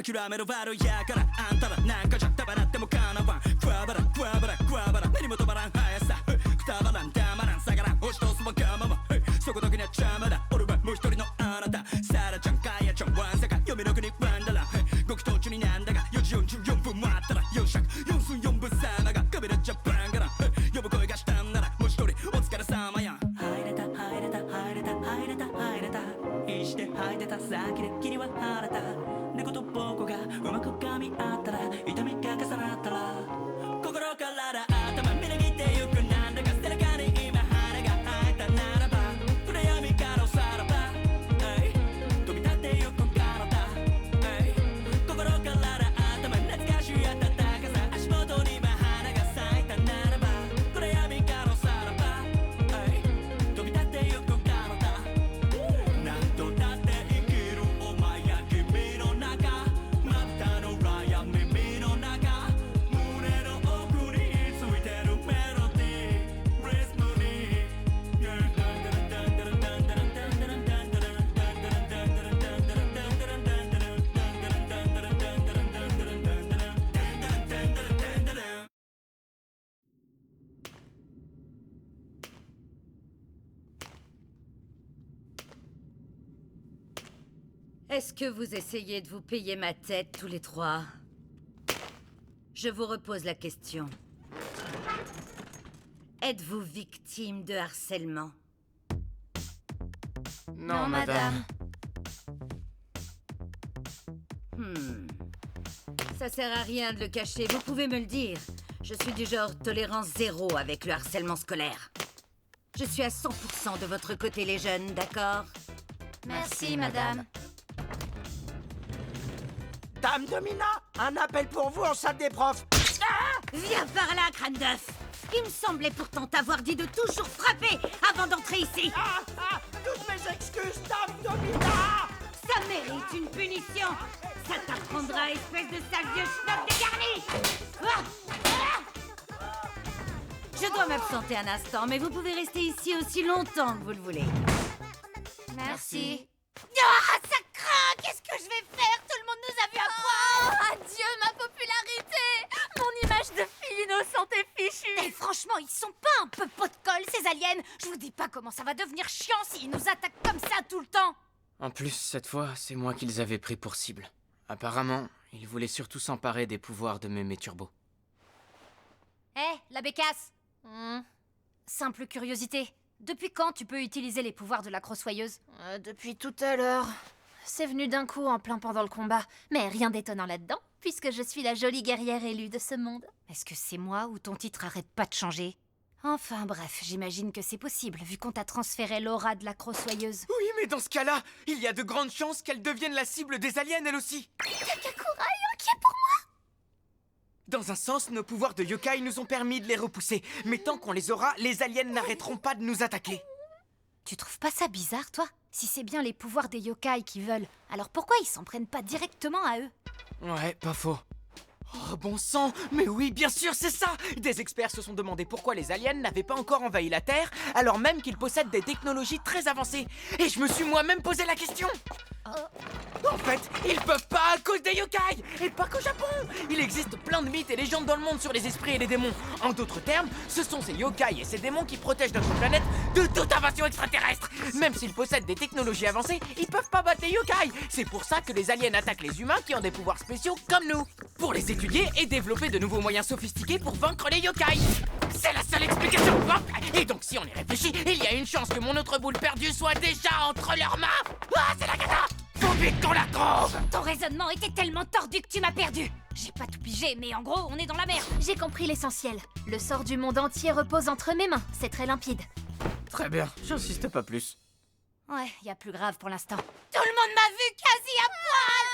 諦めろバロやからあんたらなんかじゃたばらってもかなわんクワバラクワバラクワバラ何も止まらん速さくたばらんたまらん下がらん押し通すわがままそこだけには邪魔だ俺はもう一人のあなたサラちゃんカヤちゃんワンサカ読めの国ワンダラご祈祷中になんだが4時44分待ったら4尺4分4分様がカメラジャパンから呼ぶ声がしたんならもう一人お疲れ様や入れた入れた入れた入れた入れた石で吐いてた先で霧は晴れた猫と僕がうまく噛み合ったら痛みが重なったら心から頭みなぎってゆくなんだか背中に今花が咲いたならば暗闇からおさらば飛び立ってゆく体心から頭懐かしい暖かさ足元に今花が咲いたならば暗闇からおさらば飛び立ってゆく体何度だって生きるお前や君の中まぶたの裏や耳の中胸の奥についてるメロディーリズムにEst-ce que vous essayez de vous payer ma tête tous les trois? Je vous repose la question. Êtes-vous victime de harcèlement? Non, madame. Ça sert à rien de le cacher, vous pouvez me le dire. Je suis du genre tolérance zéro avec le harcèlement scolaire. Je suis à 100% de votre côté, les jeunes, d'accord? Merci, madame. Dame Domina, un appel pour vous en salle des profs. Viens par là, crâne d'œuf! Il me semblait pourtant t'avoir dit de toujours frapper avant d'entrer ici! Toutes mes excuses, Dame Domina. Ça mérite une punition! Ça t'apprendra, espèce de sale vieux schnock dégarni! Je dois m'absenter un instant, mais vous pouvez rester ici aussi longtemps que vous le voulez. Merci. Ah, ça craint! Qu'est-ce que je vais faire? Tout le monde nous a vu à poil! Adieu ma popularité! Mon image de fille innocente est fichue! Et franchement, ils sont pas un peu pot de colle, ces aliens! Je vous dis pas comment ça va devenir chiant s'ils nous attaquent comme ça tout le temps! En plus, cette fois, c'est moi qu'ils avaient pris pour cible. Apparemment, ils voulaient surtout s'emparer des pouvoirs de Mémé Turbo. Hé, la bécasse! Simple curiosité. Depuis quand tu peux utiliser les pouvoirs de la crossoyeuse? Depuis tout à l'heure. C'est venu d'un coup en plein pendant le combat. Mais rien d'étonnant là-dedans, puisque je suis la jolie guerrière élue de ce monde. Est-ce que c'est moi ou ton titre arrête pas de changer? Enfin bref, j'imagine que c'est possible, vu qu'on t'a transféré l'aura de la crossoyeuse. Oui, mais dans ce cas-là, il y a de grandes chances qu'elle devienne la cible des aliens, elle aussi. Kakakura est inquiet pour moi! Dans un sens, nos pouvoirs de yokai nous ont permis de les repousser. Mais tant qu'on les aura, les aliens n'arrêteront pas de nous attaquer. Tu trouves pas ça bizarre, toi? Si c'est bien les pouvoirs des yokai qui veulent, alors pourquoi ils s'en prennent pas directement à eux? Ouais, pas faux. Oh, bon sang! Mais oui, bien sûr, c'est ça! Des experts se sont demandé pourquoi les aliens n'avaient pas encore envahi la Terre, alors même qu'ils possèdent des technologies très avancées. Et je me suis moi-même posé la question! En fait, ils peuvent pas à cause des yokai! Et pas qu'au Japon! Il existe plein de mythes et légendes dans le monde sur les esprits et les démons. En d'autres termes, ce sont ces yokai et ces démons qui protègent notre planète de toute invasion extraterrestre! Même s'ils possèdent des technologies avancées, ils peuvent pas battre les yokai! C'est pour ça que les aliens attaquent les humains qui ont des pouvoirs spéciaux comme nous! Pour les étudier et développer de nouveaux moyens sophistiqués pour vaincre les yokai! C'est la seule explication! Et donc si on y réfléchit, il y a une chance que mon autre boule perdue soit déjà entre leurs mains! Ah, c'est la cata! Faut vite qu'on la trouve! Ton raisonnement était tellement tordu que tu m'as perdu! J'ai pas tout pigé, mais en gros, on est dans la merde! J'ai compris l'essentiel. Le sort du monde entier repose entre mes mains. C'est très limpide. Très bien, j'insiste pas plus. Ouais, y a plus grave pour l'instant. Tout le monde m'a vu quasi à poil!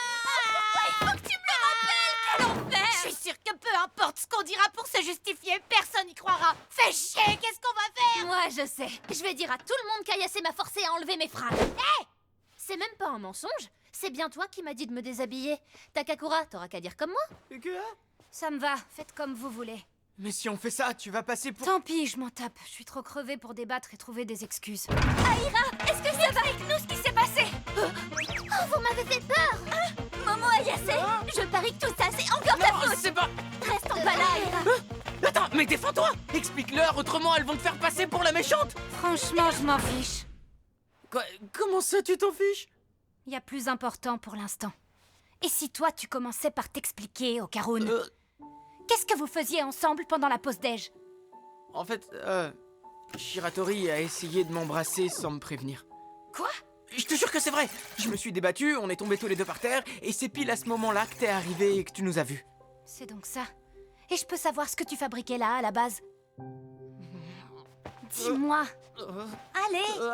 Il faut que tu me le rappelles! Quel enfer! Je suis sûre que peu importe ce qu'on dira pour se justifier, personne n'y croira! Fais chier, qu'est-ce qu'on va faire? Moi, je sais. Je vais dire à tout le monde qu'Ayase m'a forcé à enlever mes fringues. Hé! C'est même pas un mensonge. C'est bien toi qui m'as dit de me déshabiller. Takakura, t'auras qu'à dire comme moi. Ça me va, faites comme vous voulez. Mais si on fait ça, tu vas passer pour... Tant pis, je m'en tape. Je suis trop crevée pour débattre et trouver des excuses. Aira, est-ce que ça va avec nous ce qui s'est passé? Oh, vous m'avez fait peur! Momo Ayase! Je parie que tout ça, c'est encore ta Non, faute! c'est pas... Reste en bas là, Aira! Attends, mais défends-toi! Explique-leur, autrement elles vont te faire passer pour la méchante! Franchement, je m'en fiche. Quoi? Comment ça, tu t'en fiches? Il y a plus important pour l'instant. Et si toi, tu commençais par t'expliquer, Okarun? Qu'est-ce que vous faisiez ensemble pendant la pause déj? En fait, Shiratori a essayé de m'embrasser sans me prévenir. Quoi? Je te jure que c'est vrai! Je me suis débattu, on est tombés tous les deux par terre, et c'est pile à ce moment-là que t'es arrivé et que tu nous as vus. C'est donc ça. Et je peux savoir ce que tu fabriquais là, à la base? Dis-moi. Allez!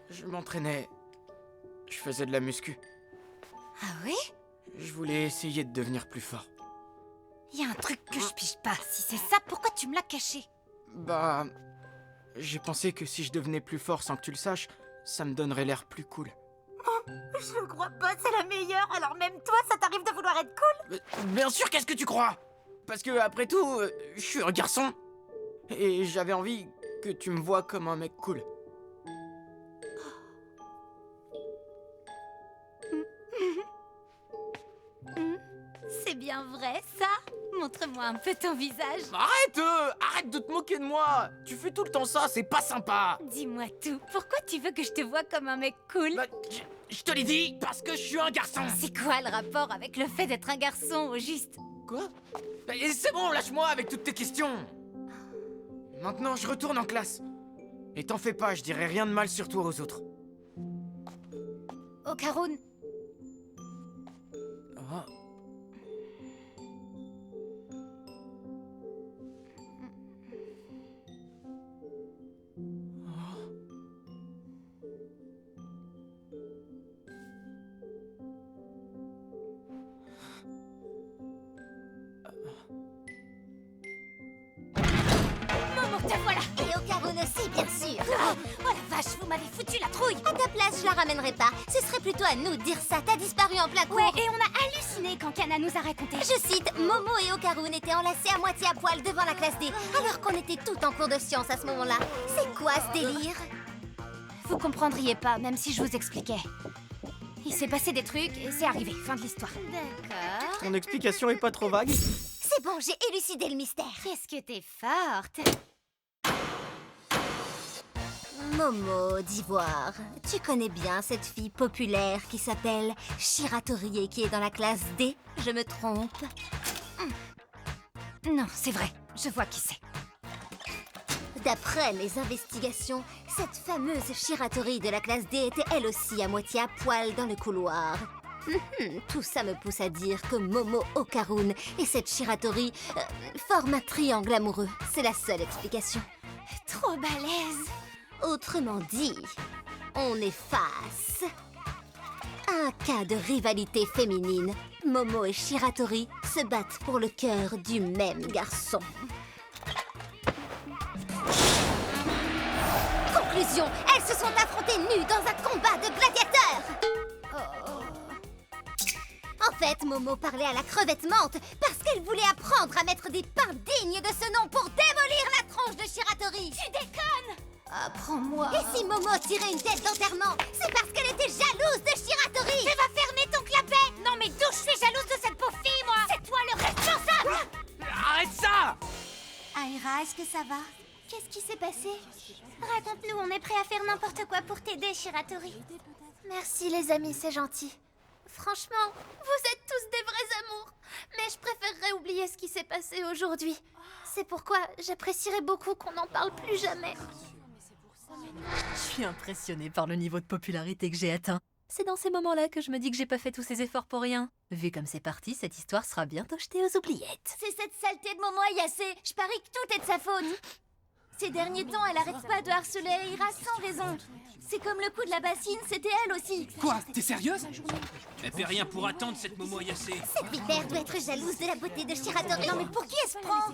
Je m'entraînais. Je faisais de la muscu. Ah oui? Je voulais essayer de devenir plus fort. Il y a un truc que je pige pas. Si c'est ça, pourquoi tu me l'as caché? Bah... J'ai pensé que si je devenais plus fort sans que tu le saches, ça me donnerait l'air plus cool. Je crois pas, c'est la meilleure. Alors même toi, ça t'arrive de vouloir être cool? Bien sûr, qu'est-ce que tu crois? Parce que, après tout, je suis un garçon. Et j'avais envie que tu me vois comme un mec cool. C'est bien vrai, ça? Montre-moi un peu ton visage. Arrête de te moquer de moi. Tu fais tout le temps ça, c'est pas sympa. Dis-moi tout. Pourquoi tu veux que je te vois comme un mec cool? Bah, je te l'ai dit, parce que je suis un garçon. C'est quoi le rapport avec le fait d'être un garçon, au juste? Quoi? Bah, c'est bon, lâche-moi avec toutes tes questions. Maintenant, je retourne en classe. Et t'en fais pas, je dirai rien de mal sur toi aux autres. Okarun, Oh. Momo, te voilà! Et Okarun aussi, bien sûr! Oh la vache, vous m'avez foutu la trouille! À ta place, je la ramènerai pas. Ce serait plutôt à nous de dire ça. T'as disparu en plein cours. ouais, et on a halluciné quand Kana nous a raconté. Je cite, Momo et Okarun étaient enlacés à moitié à poil devant la classe D, alors qu'on était tout en cours de sciences à ce moment-là. C'est quoi ce délire? Vous comprendriez pas, même si je vous expliquais. Il s'est passé des trucs et c'est arrivé. Fin de l'histoire. D'accord. Ton explication est pas trop vague? C'est bon, j'ai élucidé le mystère. Qu'est-ce que t'es forte! Momo d'Ivoire, tu connais bien cette fille populaire qui s'appelle Shiratori et qui est dans la classe D? Je me trompe? Non, c'est vrai. Je vois qui c'est. D'après mes investigations, cette fameuse Shiratori de la classe D était elle aussi à moitié à poil dans le couloir. Tout ça me pousse à dire que Momo Okarun et cette Shiratori forment un triangle amoureux. C'est la seule explication. Trop balèze! Autrement dit, on est face à un cas de rivalité féminine. Momo et Shiratori se battent pour le cœur du même garçon. Conclusion, elles se sont affrontées nues dans un combat de gladiateurs. En fait, Momo parlait à la crevette menthe parce qu'elle voulait apprendre à mettre des pains dignes de ce nom pour démolir la tronche de Shiratori. Tu déconnes! Apprends-moi. Et si Momo tirait une tête d'enterrement, c'est parce qu'elle était jalouse de Shiratori. Tu vas fermer ton clapet! Non mais d'où je suis jalouse de cette pauvre fille, moi! C'est toi le responsable! Arrête ça! Aira, est-ce que ça va? Qu'est-ce qui s'est passé? Raconte-nous, on est prêt à faire n'importe quoi pour t'aider, Shiratori. Merci les amis, c'est gentil. Franchement, vous êtes tous des vrais amours. Mais je préférerais oublier ce qui s'est passé aujourd'hui. C'est pourquoi j'apprécierais beaucoup qu'on n'en parle plus jamais. Je suis impressionnée par le niveau de popularité que j'ai atteint. C'est dans ces moments-là que je me dis que j'ai pas fait tous ces efforts pour rien. Vu comme c'est parti, cette histoire sera bientôt jetée aux oubliettes. C'est cette saleté de Momo Ayase. Je parie que tout est de sa faute. Ces derniers temps, elle arrête pas de harceler Aira sans raison. C'est comme le coup de la bassine, c'était elle aussi. Quoi? T'es sérieuse? Elle fait rien pour attendre cette Momo Ayase. Cette vipère doit être jalouse de la beauté de Shiratori. Non mais pour qui elle se prend?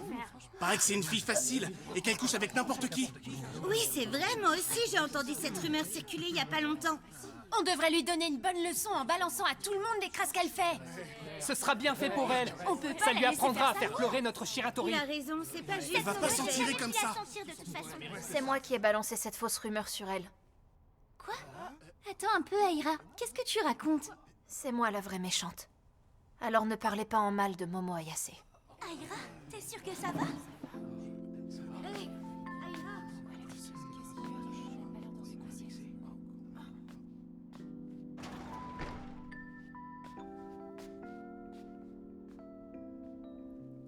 Paraît que c'est une fille facile et qu'elle couche avec n'importe qui. Oui, c'est vrai, moi aussi j'ai entendu cette rumeur circuler il y a pas longtemps. On devrait lui donner une bonne leçon en balançant à tout le monde les crasses qu'elle fait. Ce sera bien fait pour elle. On peut pas Ça la lui laisser apprendra à faire faire ça. pleurer notre Shiratori. Il a raison, c'est pas juste. Elle va pas s'en tirer comme ça. De toute façon. C'est moi qui ai balancé cette fausse rumeur sur elle. Quoi? Attends un peu, Aira. Qu'est-ce que tu racontes? C'est moi la vraie méchante. Alors ne parlez pas en mal de Momo Ayase. Aira, t'es sûre que ça va? Hey, Aira.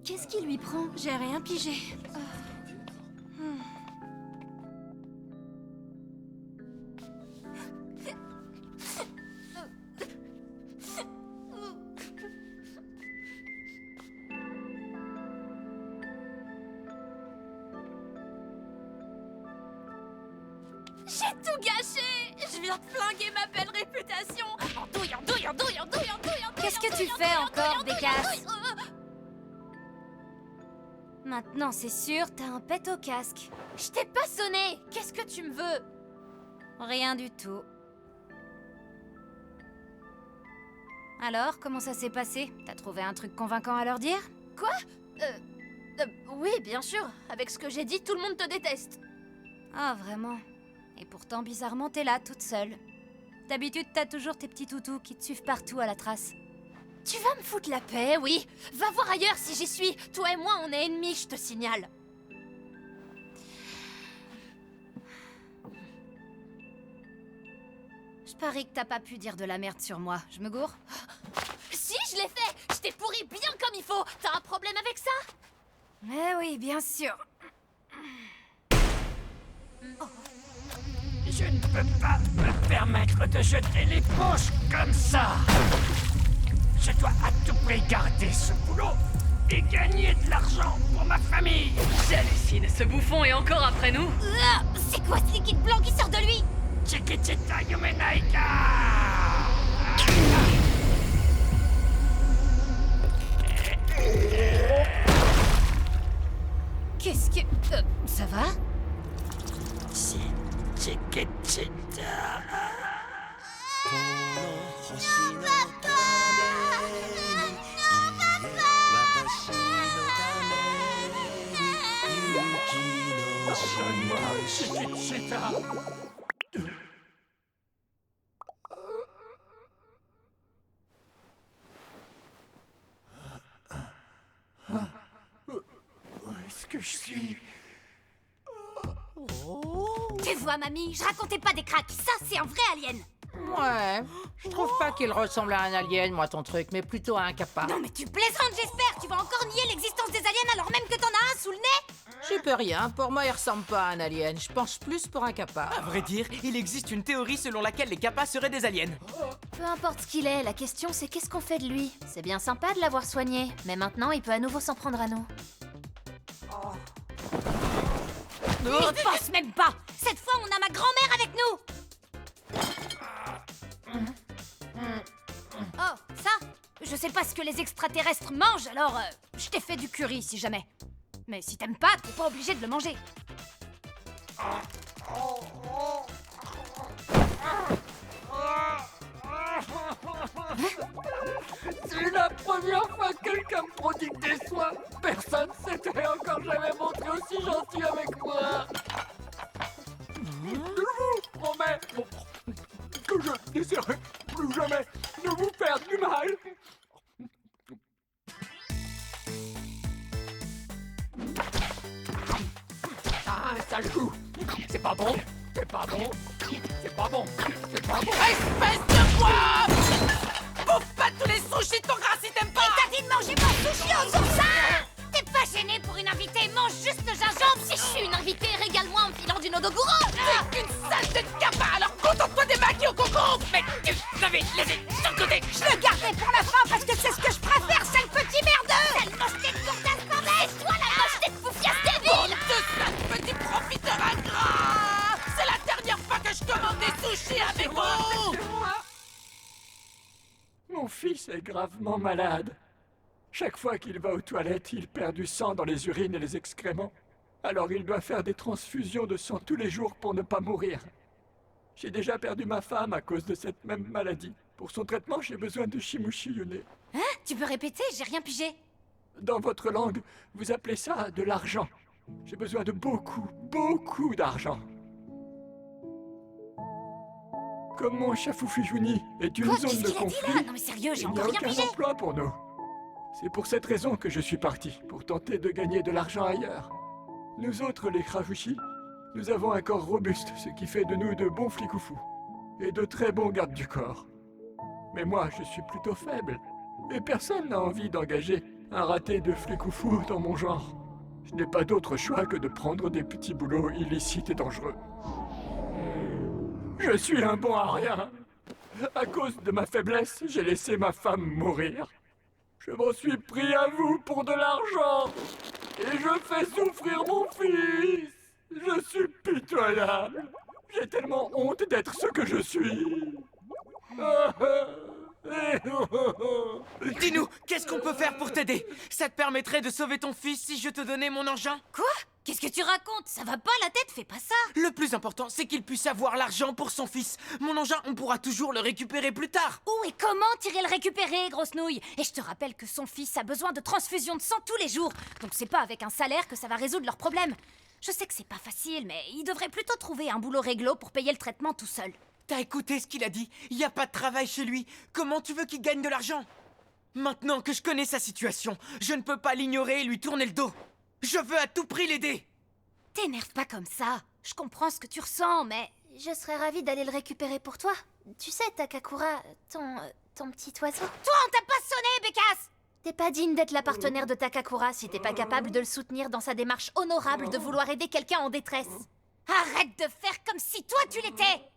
Qu'est-ce qui lui prend? J'ai rien pigé. J'ai tout gâché! Je viens de flinguer ma belle réputation! Andouille, andouille, andouille, andouille, andouille, andouille! Qu'est-ce que tu fais encore, Bécasse? Maintenant, c'est sûr, t'as un pet au casque. Je t'ai pas sonné! Qu'est-ce que tu me veux? Rien du tout. Alors, comment ça s'est passé? T'as trouvé un truc convaincant à leur dire? Quoi? Oui, bien sûr. Avec ce que j'ai dit, tout le monde te déteste. Ah, vraiment? Et pourtant, bizarrement, t'es là, toute seule. D'habitude, t'as toujours tes petits toutous qui te suivent partout à la trace. Tu vas me foutre la paix, oui. Va voir ailleurs si j'y suis. Toi et moi, on est ennemis, je te signale. Je parie que t'as pas pu dire de la merde sur moi. Je me gourre? Si, je l'ai fait. Je t'ai pourri bien comme il faut. T'as un problème avec ça? Eh oui, bien sûr. Je ne peux pas me permettre de jeter l'éponge comme ça. Je dois à tout prix garder ce boulot et gagner de l'argent pour ma famille. J'hallucine, ce bouffon est encore après nous. C'est quoi ce liquide blanc qui sort de lui? Chiquichita Yumenaika. Qu'est-ce que... ça va? Chiquichita. Chiquichita. Où est-ce que je suis? Tu vois, mamie, je racontais pas des cracks. Ça, c'est un vrai alien. Ouais, je trouve pas qu'il ressemble à un alien, moi, ton truc, mais plutôt à un kappa. Non, mais tu plaisantes, j'espère. Tu vas encore nier l'existence des aliens alors même que t'en as un sous le nez? J'y peux rien, pour moi, il ressemble pas à un alien. Je penche plus pour un kappa. À vrai dire, il existe une théorie selon laquelle les kappas seraient des aliens. Peu importe ce qu'il est, la question c'est qu'est-ce qu'on fait de lui? C'est bien sympa de l'avoir soigné, mais maintenant il peut à nouveau s'en prendre à nous. N'y pense même pas. Cette fois, on a ma grand-mère avec nous. Oh, ça? Je sais pas ce que les extraterrestres mangent, alors je t'ai fait du curry si jamais. Mais si t'aimes pas, t'es pas obligé de le manger. C'est la première fois que quelqu'un me prodigue des soins. Personne s'était encore jamais montré aussi gentil avec moi. Je vous promets que je n'essaierai plus jamais de vous faire du mal. Ah, ça joue. C'est pas bon. C'est pas bon. C'est pas bon. C'est pas bon. Espèce de quoi? Bouffe pas tous les sushis de ton gras si t'aimes pas! T'as dit de manger pas de sushi en faisant ça? T'es pas gêné pour une invitée? Mange juste le gingembre. Si je suis une invitée, régale-moi en me filant du nodoguro. T'es qu'une sale de kappa, alors contente-toi des maquis au concombre! Mais tu l'avais laissé sur le côté! Je le gardais pour la fin parce que c'est ce que je préfère, sale petit merdeux! Sale mocheté de courtasse bordel! Toi la mocheté de poufiasse débile! Sale petit profiteur ingrat! C'est la dernière fois que je commande des sushis avec vous! Mon fils est gravement malade. Chaque fois qu'il va aux toilettes, il perd du sang dans les urines et les excréments. Alors il doit faire des transfusions de sang tous les jours pour ne pas mourir. J'ai déjà perdu ma femme à cause de cette même maladie. Pour son traitement, j'ai besoin de Shimushi Yune. Hein? Tu peux répéter? J'ai rien pigé. Dans votre langue, vous appelez ça de l'argent. J'ai besoin de beaucoup, beaucoup d'argent. Comme mon Shafufujuni est une Quoi, zone qu'est-ce de qu'il a dit conflit, là? Non mais sérieux, j'ai il n'y a encore rien aucun pigé. emploi pour nous. C'est pour cette raison que je suis parti, pour tenter de gagner de l'argent ailleurs. Nous autres, les Krafushi, nous avons un corps robuste, ce qui fait de nous de bons flicoufous. Et de très bons gardes du corps. Mais moi, je suis plutôt faible. Et personne n'a envie d'engager un raté de flicoufou dans mon genre. Je n'ai pas d'autre choix que de prendre des petits boulots illicites et dangereux. Je suis un bon à rien. À cause de ma faiblesse, j'ai laissé ma femme mourir. Je m'en suis pris à vous pour de l'argent. Et je fais souffrir mon fils. Je suis pitoyable. J'ai tellement honte d'être ce que je suis. Dis-nous, qu'est-ce qu'on peut faire pour t'aider? Ça te permettrait de sauver ton fils si je te donnais mon engin? Quoi? Qu'est-ce que tu racontes? Ça va pas la tête, fais pas ça. Le plus important, c'est qu'il puisse avoir l'argent pour son fils. Mon engin, on pourra toujours le récupérer plus tard. Où et comment t'irais le récupérer, grosse nouille? Et je te rappelle que son fils a besoin de transfusion de sang tous les jours. Donc c'est pas avec un salaire que ça va résoudre leurs problèmes. Je sais que c'est pas facile, mais il devrait plutôt trouver un boulot réglo pour payer le traitement tout seul. T'as écouté ce qu'il a dit? Il n'y a pas de travail chez lui. Comment tu veux qu'il gagne de l'argent? Maintenant que je connais sa situation, je ne peux pas l'ignorer et lui tourner le dos. Je veux à tout prix l'aider. T'énerve pas comme ça. Je comprends ce que tu ressens, mais... Je serais ravie d'aller le récupérer pour toi. Tu sais, Takakura, ton petit oiseau. Toi, on t'a pas sonné, Bécasse! T'es pas digne d'être la partenaire de Takakura si t'es pas capable de le soutenir dans sa démarche honorable de vouloir aider quelqu'un en détresse. Arrête de faire comme si toi tu l'étais!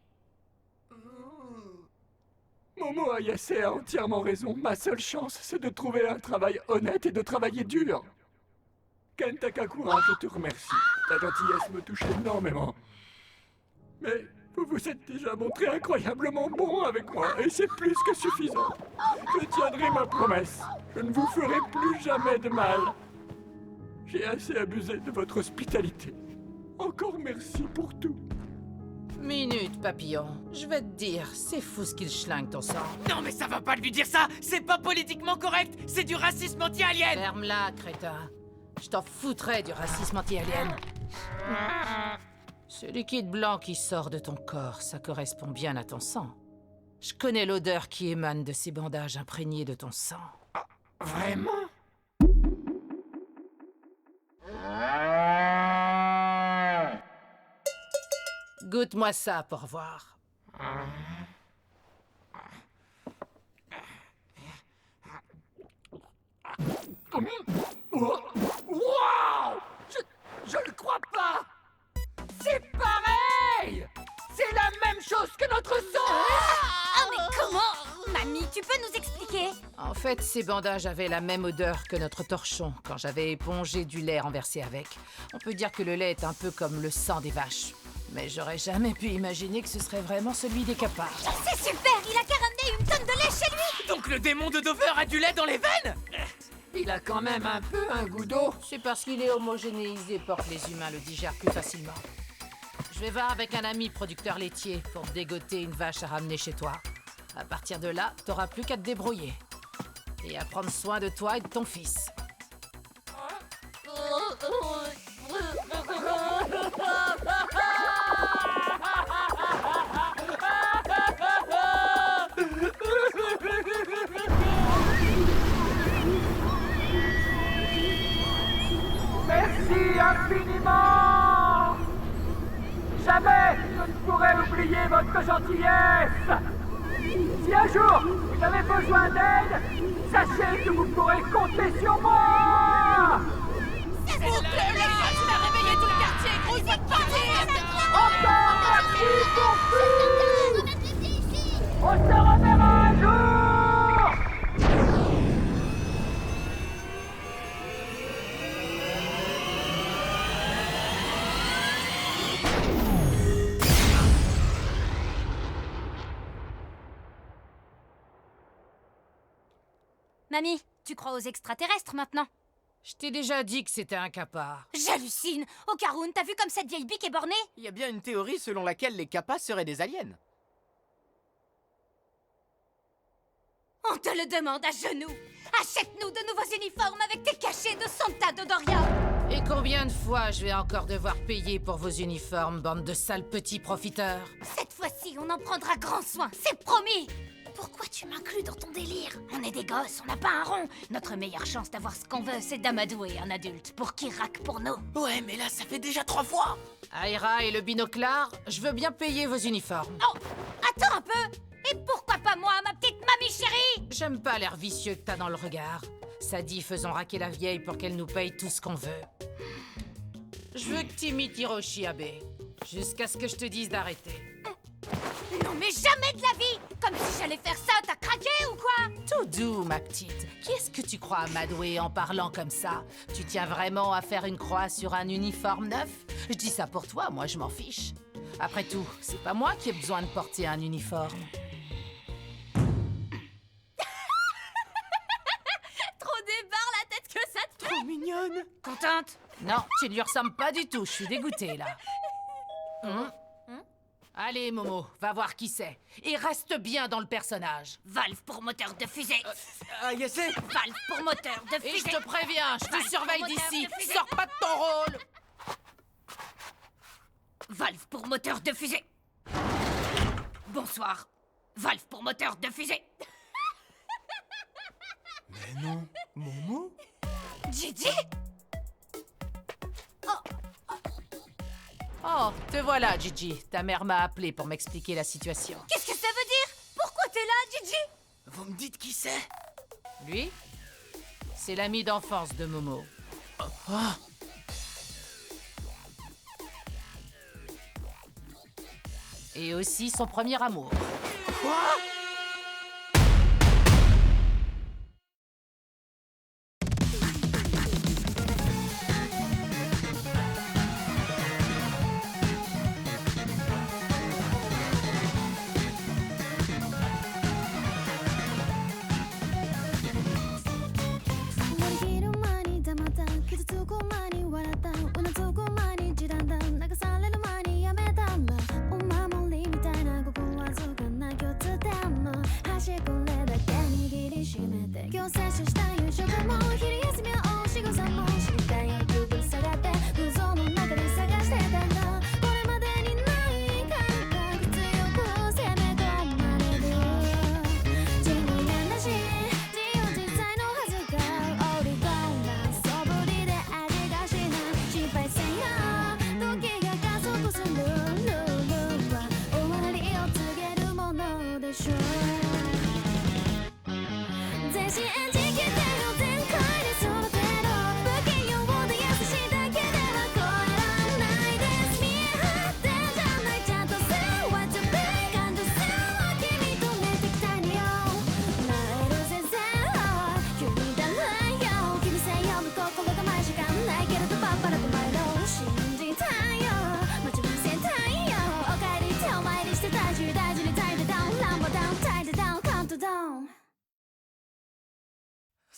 Momo Ayase a entièrement raison. Ma seule chance, c'est de trouver un travail honnête et de travailler dur. Ken Takakura, je te remercie. Ta gentillesse me touche énormément. Mais vous vous êtes déjà montré incroyablement bon avec moi, et c'est plus que suffisant. Je tiendrai ma promesse. Je ne vous ferai plus jamais de mal. J'ai assez abusé de votre hospitalité. Encore merci pour tout. Minute, papillon. Je vais te dire, c'est fou ce qu'il schlingue ton sang. Non mais ça va pas de lui dire ça. C'est pas politiquement correct. C'est du racisme anti-alien. Ferme-la, crétin. Je t'en foutrais du racisme anti-alien. Ce liquide blanc qui sort de ton corps, ça correspond bien à ton sang. Je connais l'odeur qui émane de ces bandages imprégnés de ton sang. Vraiment? Goûte-moi ça pour voir. Wow! Je le crois pas! C'est pareil! C'est la même chose que notre sang! Ah, mais comment? Mamie, tu peux nous expliquer? En fait, ces bandages avaient la même odeur que notre torchon quand j'avais épongé du lait renversé avec. On peut dire que le lait est un peu comme le sang des vaches. Mais j'aurais jamais pu imaginer que ce serait vraiment celui des capards. C'est super! Il a qu'à ramener une tonne de lait chez lui! Donc le démon de Dover a du lait dans les veines? Il a quand même un peu un goût d'eau. C'est parce qu'il est homogénéisé pour que les humains le digèrent plus facilement. Je vais voir avec un ami producteur laitier pour dégoter une vache à ramener chez toi. À partir de là, t'auras plus qu'à te débrouiller. Et à prendre soin de toi et de ton fils. Merci infiniment! Jamais je ne pourrai oublier votre gentillesse! Si un jour vous avez besoin d'aide, sachez que vous pourrez compter sur moi! C'est vous, tu vas réveiller tout le quartier, gros, c'est parti! Encore merci pour tout! On se reverra un jour! Mamie, tu crois aux extraterrestres maintenant? Je t'ai déjà dit que c'était un capard. J'hallucine! Okarun, t'as vu comme cette vieille bique est bornée? Il y a bien une théorie selon laquelle les kappas seraient des aliens. On te le demande à genoux! Achète-nous de nouveaux uniformes avec tes cachets de Santa Dodoria! Et combien de fois je vais encore devoir payer pour vos uniformes, bande de sales petits profiteurs? Cette fois-ci, on en prendra grand soin, c'est promis. Pourquoi tu m'inclus dans ton délire? On est des gosses, on n'a pas un rond. Notre meilleure chance d'avoir ce qu'on veut, c'est d'amadouer un adulte pour qu'il raque pour nous. Ouais, mais là, ça fait déjà 3 fois. Aira et le binoclard, je veux bien payer vos uniformes. Oh, attends un peu. Et pourquoi pas moi, ma petite mamie chérie? J'aime pas l'air vicieux que t'as dans le regard. Ça dit, faisons raquer la vieille pour qu'elle nous paye tout ce qu'on veut. Je veux que t'imites Hiroshi Abe, jusqu'à ce que je te dise d'arrêter. Non mais jamais de la vie! Comme si j'allais faire ça, t'as craqué ou quoi? Tout doux, ma petite. Qui est-ce que tu crois amadouer en parlant comme ça? Tu tiens vraiment à faire une croix sur un uniforme neuf? Je dis ça pour toi, moi je m'en fiche. Après tout, c'est pas moi qui ai besoin de porter un uniforme. Trop débarre la tête que ça te fait! Trop mignonne. Contente? Non, tu ne lui ressembles pas du tout, je suis dégoûtée là. Allez, Momo, va voir qui c'est. Et reste bien dans le personnage. Valve pour moteur de fusée! Yasé. Valve pour moteur de fusée! Et je te préviens, je te Valve surveille pour moteur d'ici. de fusée. Sors pas de ton rôle. Valve pour moteur de fusée! Bonsoir. Valve pour moteur de fusée! Mais non, Momo. Gigi? Oh, te voilà, Gigi. Ta mère m'a appelé pour m'expliquer la situation. Qu'est-ce que ça veut dire? Pourquoi t'es là, Gigi? Vous me dites qui c'est? Lui, c'est l'ami d'enfance de Momo. Et aussi son premier amour. Quoi?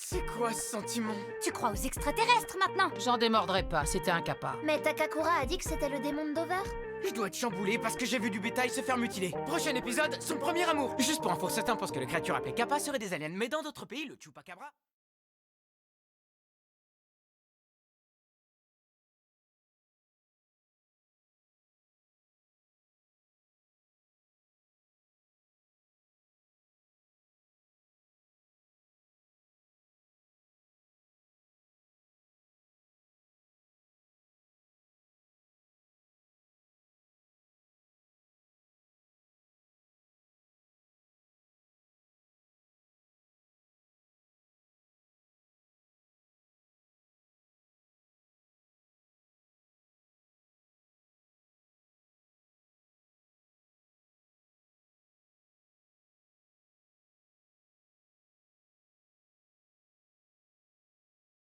C'est quoi ce sentiment? Tu crois aux extraterrestres maintenant? J'en démordrai pas, c'était un capa. Mais Takakura a dit que c'était le démon de Dover. Je dois être chamboulé parce que j'ai vu du bétail se faire mutiler. Prochain épisode, son premier amour. Juste pour info, certains pensent que les créatures appelées Kappa seraient des aliens, mais dans d'autres pays, le Chupacabra...